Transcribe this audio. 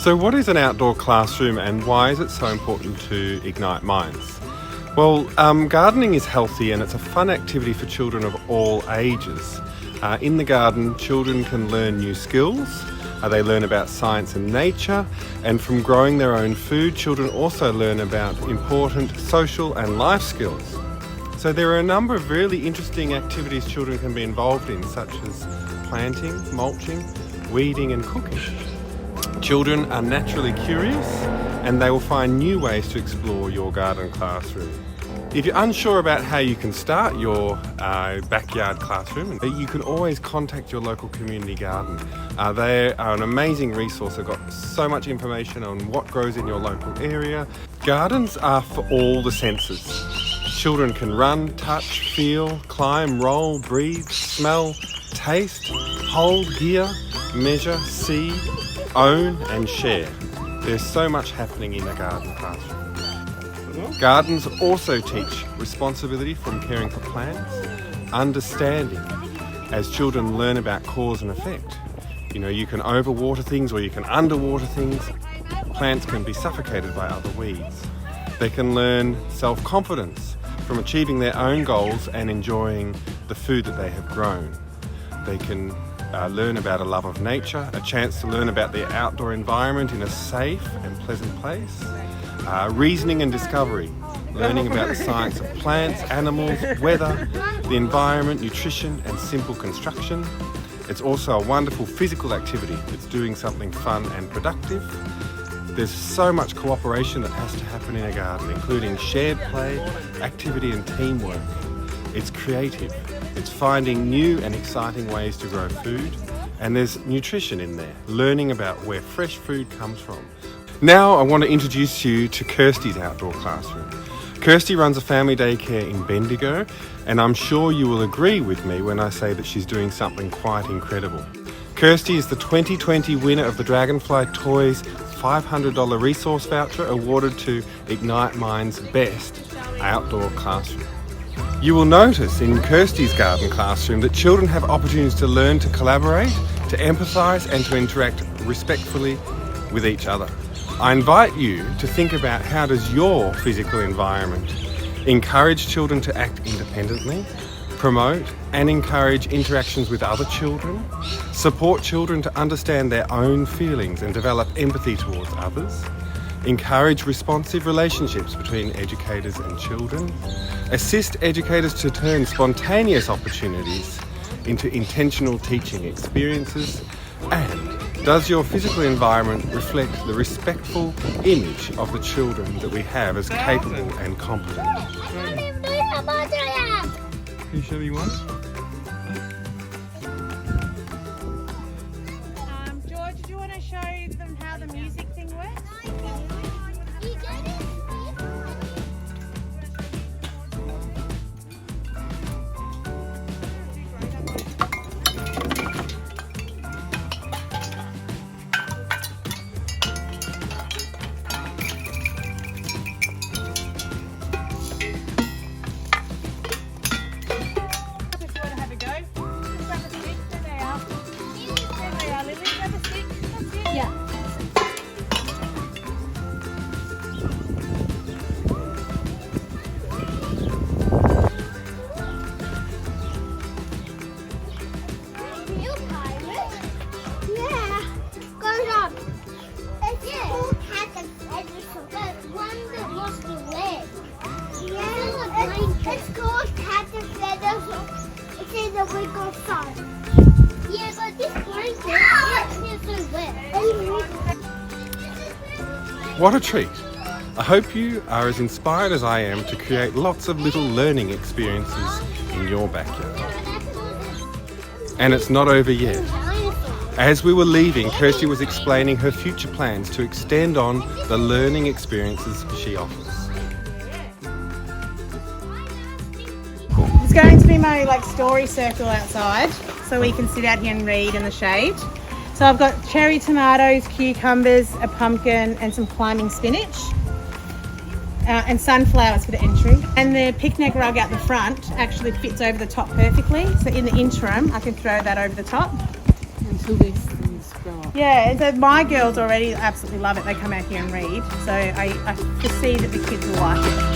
So what is an outdoor classroom and why is it so important to ignite minds? Well, gardening is healthy and it's a fun activity for children of all ages. In the garden, children can learn new skills. They learn about science and nature, and from growing their own food, children also learn about important social and life skills. So there are a number of really interesting activities children can be involved in, such as planting, mulching, weeding and cooking. Children are naturally curious and they will find new ways to explore your garden classroom. If you're unsure about how you can start your backyard classroom, you can always contact your local community garden. They are an amazing resource. They've got so much information on what grows in your local area. Gardens are for all the senses. Children can run, touch, feel, climb, roll, breathe, smell, taste, hold, hear, measure, see, own and share. There's so much happening in a garden classroom. Gardens also teach responsibility from caring for plants, understanding as children learn about cause and effect. You know, you can overwater things or you can underwater things. Plants can be suffocated by other weeds. They can learn self-confidence from achieving their own goals and enjoying the food that they have grown. They can learn about a love of nature, a chance to learn about their outdoor environment in a safe and pleasant place. Reasoning and discovery, learning about the science of plants, animals, weather, the environment, nutrition and simple construction. It's also a wonderful physical activity. It's doing something fun and productive. There's so much cooperation that has to happen in a garden, including shared play, activity and teamwork. It's creative. It's finding new and exciting ways to grow food. And there's nutrition in there, learning about where fresh food comes from. Now I want to introduce you to Kirsty's outdoor classroom. Kirsty runs a family daycare in Bendigo, and I'm sure you will agree with me when I say that she's doing something quite incredible. Kirsty is the 2020 winner of the Dragonfly Toys $500 resource voucher awarded to Ignite Mind's Best Outdoor Classroom. You will notice in Kirsty's garden classroom that children have opportunities to learn to collaborate, to empathise and to interact respectfully with each other. I invite you to think about how does your physical environment encourage children to act independently, promote and encourage interactions with other children, support children to understand their own feelings and develop empathy towards others, encourage responsive relationships between educators and children, assist educators to turn spontaneous opportunities into intentional teaching experiences, and does your physical environment reflect the respectful image of the children that we have as capable and competent? Can you show me one? George, do you want to show them how the music thing works? It's called cat and feathers. It says a wiggle song. Yeah, but this blanket is so wet. What a treat! I hope you are as inspired as I am to create lots of little learning experiences in your backyard. And it's not over yet. As we were leaving, Kirsty was explaining her future plans to extend on the learning experiences she offers. It's going to be my story circle outside, so we can sit out here and read in the shade. So I've got cherry tomatoes, cucumbers, a pumpkin and some climbing spinach. And sunflowers for the entry. And the picnic rug out the front actually fits over the top perfectly. So in the interim, I can throw that over the top. Until these things grow up. Yeah, and so my girls already absolutely love it. They come out here and read. So I foresee that the kids will like it.